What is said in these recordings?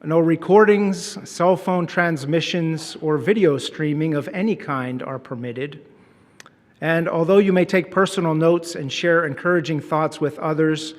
No recordings, cell phone transmissions, or video streaming of any kind are permitted. And although you may take personal notes and share encouraging thoughts with others,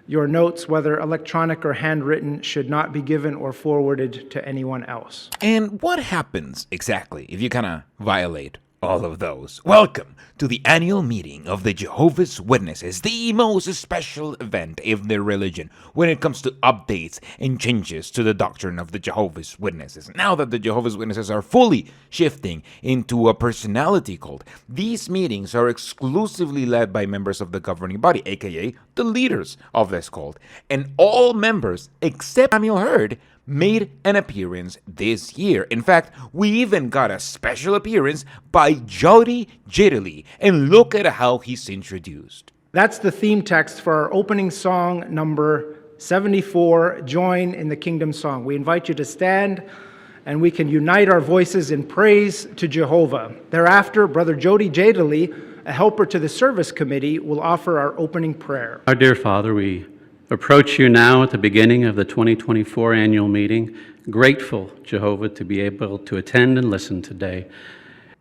your notes, whether electronic or handwritten, should not be given or forwarded to anyone else. And what happens exactly if you kind of violate all of those? Welcome to the annual meeting of the Jehovah's Witnesses, the most special event in their religion when it comes to updates and changes to the doctrine of the Jehovah's Witnesses. Now that the Jehovah's Witnesses are fully shifting into a personality cult, these meetings are exclusively led by members of the governing body, aka the leaders of this cult. And all members, except Samuel Hurd, made an appearance this year. In fact, we even got a special appearance by Jody Jiddley, and look at how he's introduced. That's the theme text for our opening song, number 74, Join in the Kingdom Song. We invite you to stand, and we can unite our voices in praise to Jehovah. Thereafter, Brother Jody Jiddley, a helper to the service committee, will offer our opening prayer. Our dear Father, we approach you now at the beginning of the 2024 annual meeting, grateful, Jehovah, to be able to attend and listen today.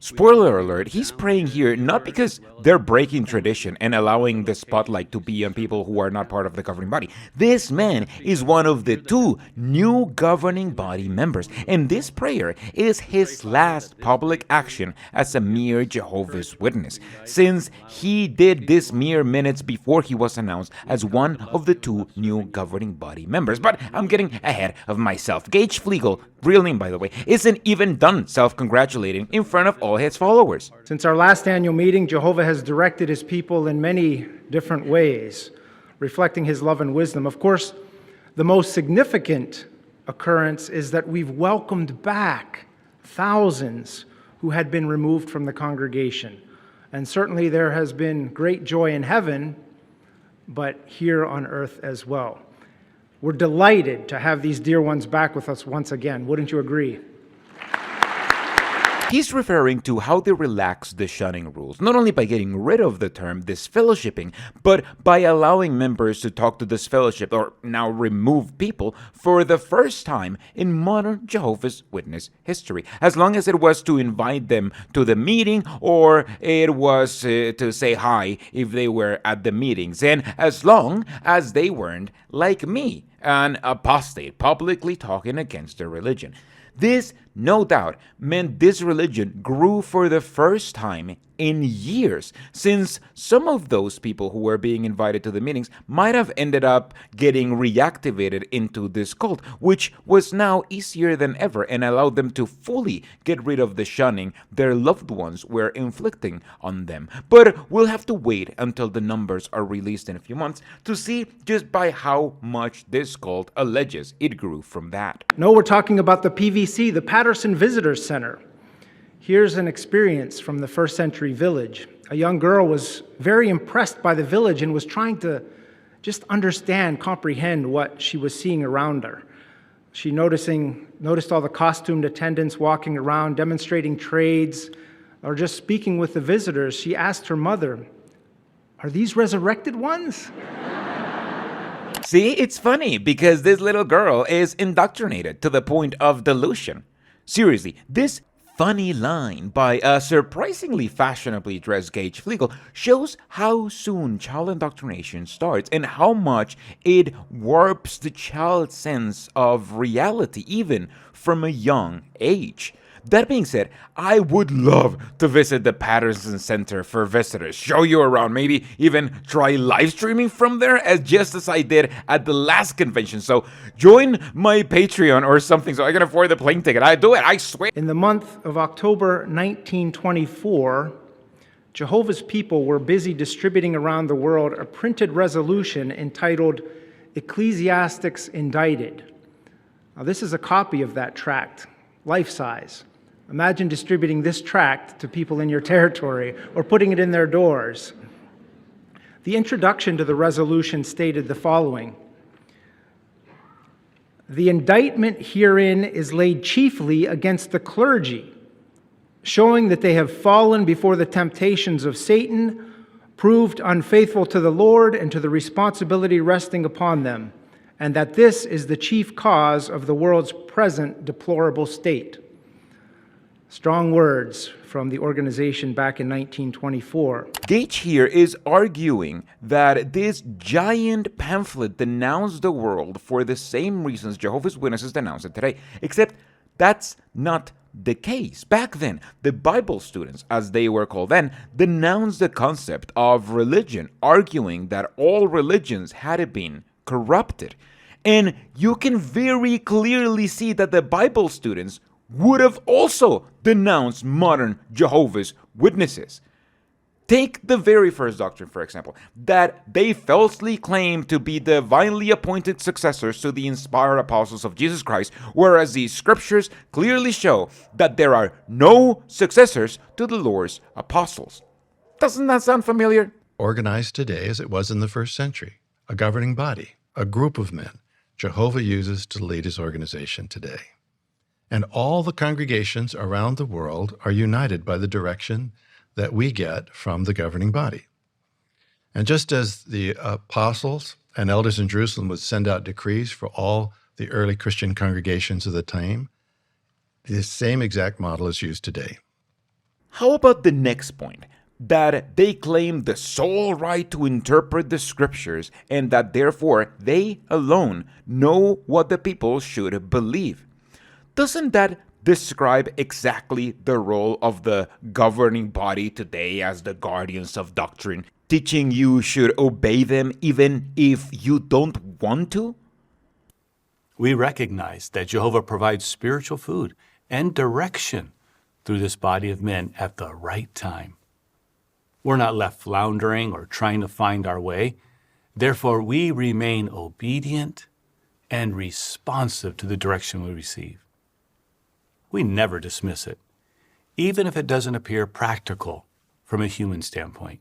Spoiler alert, he's praying here not because they're breaking tradition and allowing the spotlight to be on people who are not part of the governing body. This man is one of the two new governing body members, and this prayer is his last public action as a mere Jehovah's Witness, since he did this mere minutes before he was announced as one of the two new governing body members. But I'm getting ahead of myself. Gage Fleegle, real name by the way, isn't even done self-congratulating in front of all his followers. Since our last annual meeting, Jehovah has directed his people in many different ways, reflecting his love and wisdom. Of course, the most significant occurrence is that we've welcomed back thousands who had been removed from the congregation. And certainly there has been great joy in heaven, but here on earth as well. We're delighted to have these dear ones back with us once again. Wouldn't you agree? He's referring to how they relaxed the shunning rules, not only by getting rid of the term disfellowshipping, but by allowing members to talk to disfellowship, or now remove people, for the first time in modern Jehovah's Witness history, as long as it was to invite them to the meeting or it was to say hi if they were at the meetings, and as long as they weren't, like me, an apostate publicly talking against their religion. This, no doubt, meant this religion grew for the first time in years, since some of those people who were being invited to the meetings might have ended up getting reactivated into this cult, which was now easier than ever and allowed them to fully get rid of the shunning their loved ones were inflicting on them. But we'll have to wait until the numbers are released in a few months to see just by how much this cult alleges it grew from that. No, we're talking about the PVC, the Patterson Visitor Center. Here's an experience from the first century village. A young girl was very impressed by the village and was trying to just understand, comprehend what she was seeing around her. She noticed all the costumed attendants walking around, demonstrating trades, or just speaking with the visitors. She asked her mother, "Are these resurrected ones?" See, it's funny because this little girl is indoctrinated to the point of delusion. Seriously, this funny line by a surprisingly fashionably dressed Gage Fleegle shows how soon child indoctrination starts and how much it warps the child's sense of reality, even from a young age. That being said, I would love to visit the Patterson Center for visitors, show you around, maybe even try live streaming from there, just as I did at the last convention. So join my Patreon or something so I can afford the plane ticket. I do it, I swear. In the month of October 1924, Jehovah's people were busy distributing around the world a printed resolution entitled Ecclesiastics Indicted. Now, this is a copy of that tract, life-size. Imagine distributing this tract to people in your territory or putting it in their doors. The introduction to the resolution stated the following: "The indictment herein is laid chiefly against the clergy, showing that they have fallen before the temptations of Satan, proved unfaithful to the Lord and to the responsibility resting upon them, and that this is the chief cause of the world's present deplorable state. Strong words from the organization back in 1924. Gage here is arguing that this giant pamphlet denounced the world for the same reasons Jehovah's Witnesses denounce it today, except that's not the case. Back then, the Bible students, as they were called then, denounced the concept of religion, arguing that all religions had been corrupted. And you can very clearly see that the Bible students would have also denounced modern Jehovah's Witnesses. Take the very first doctrine, for example, that they falsely claim to be divinely appointed successors to the inspired apostles of Jesus Christ, whereas the scriptures clearly show that there are no successors to the Lord's apostles. Doesn't that sound familiar? Organized today as it was in the first century, a governing body, a group of men Jehovah uses to lead his organization today. And all the congregations around the world are united by the direction that we get from the governing body. And just as the apostles and elders in Jerusalem would send out decrees for all the early Christian congregations of the time, the same exact model is used today. How about the next point? That they claim the sole right to interpret the scriptures and that therefore they alone know what the people should believe. Doesn't that describe exactly the role of the governing body today as the guardians of doctrine, teaching you should obey them even if you don't want to? We recognize that Jehovah provides spiritual food and direction through this body of men at the right time. We're not left floundering or trying to find our way. Therefore, we remain obedient and responsive to the direction we receive. We never dismiss it, even if it doesn't appear practical from a human standpoint.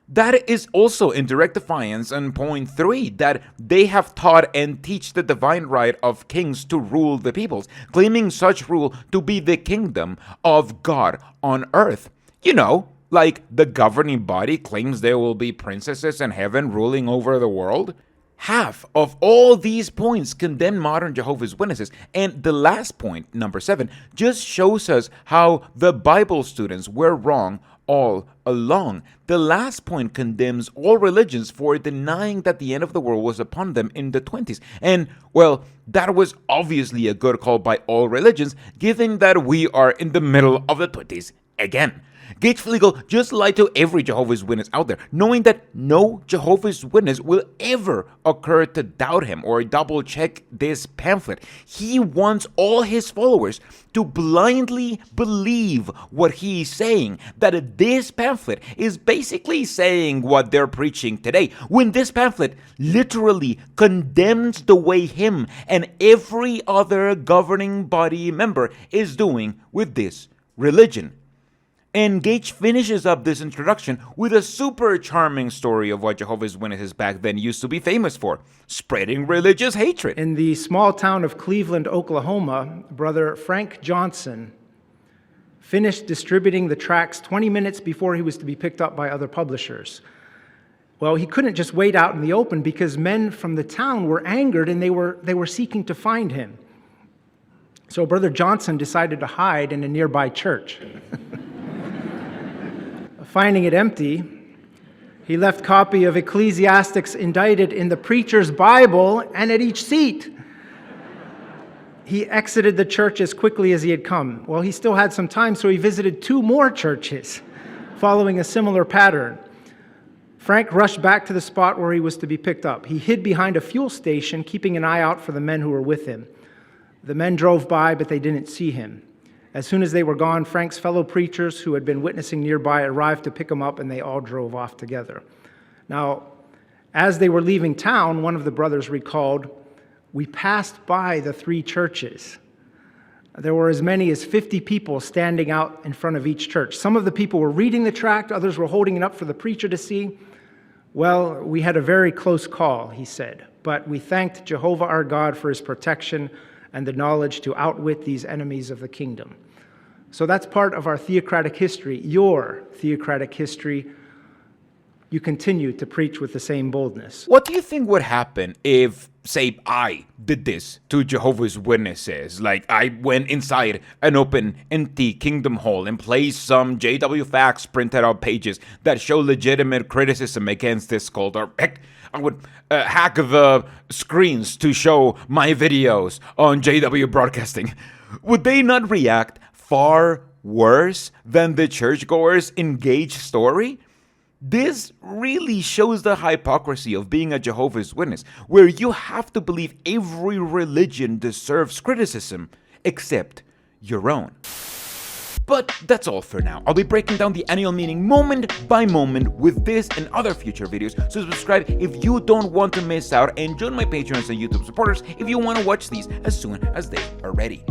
That is also in direct defiance on point 3, that they have taught and teach the divine right of kings to rule the peoples, claiming such rule to be the kingdom of God on earth. You know, like the governing body claims there will be princesses in heaven ruling over the world. Half of all these points condemn modern Jehovah's Witnesses, and the last point, number 7, just shows us how the Bible students were wrong all along. The last point condemns all religions for denying that the end of the world was upon them in the 20s. And, well, that was obviously a good call by all religions, given that we are in the middle of the 20s again. Gage Fleegle just lied to every Jehovah's Witness out there, knowing that no Jehovah's Witness will ever occur to doubt him or double-check this pamphlet. He wants all his followers to blindly believe what he's saying, that this pamphlet is basically saying what they're preaching today, when this pamphlet literally condemns the way him and every other governing body member is doing with this religion. And Gage finishes up this introduction with a super charming story of what Jehovah's Witnesses back then used to be famous for: spreading religious hatred. In the small town of Cleveland, Oklahoma, Brother Frank Johnson finished distributing the tracts 20 minutes before he was to be picked up by other publishers. Well, he couldn't just wait out in the open because men from the town were angered and they were seeking to find him. So Brother Johnson decided to hide in a nearby church. Finding it empty, he left copy of ecclesiastics indicted in the preacher's Bible and at each seat. He exited the church as quickly as he had come. Well, he still had some time, so he visited 2 more churches, following a similar pattern. Frank rushed back to the spot where he was to be picked up. He hid behind a fuel station, keeping an eye out for the men who were with him. The men drove by, but they didn't see him. As soon as they were gone, Frank's fellow preachers who had been witnessing nearby arrived to pick him up, and they all drove off together. Now, as they were leaving town, one of the brothers recalled, "We passed by the 3 churches. There were as many as 50 people standing out in front of each church. Some of the people were reading the tract, others were holding it up for the preacher to see. Well, we had a very close call," he said, "but we thanked Jehovah our God for his protection and the knowledge to outwit these enemies of the kingdom." So that's part of our theocratic history, your theocratic history. you continue to preach with the same boldness. What do you think would happen if, say, I did this to Jehovah's Witnesses? Like, I went inside an open, empty Kingdom Hall and placed some JW Facts printed out pages that show legitimate criticism against this cult, or heck, I would hack the screens to show my videos on JW Broadcasting. Would they not react far worse than the churchgoers in Gage's story? This really shows the hypocrisy of being a Jehovah's Witness, where you have to believe every religion deserves criticism, except your own. But that's all for now. I'll be breaking down the annual meeting moment by moment with this and other future videos, so subscribe if you don't want to miss out, and join my Patreons and YouTube supporters if you want to watch these as soon as they are ready.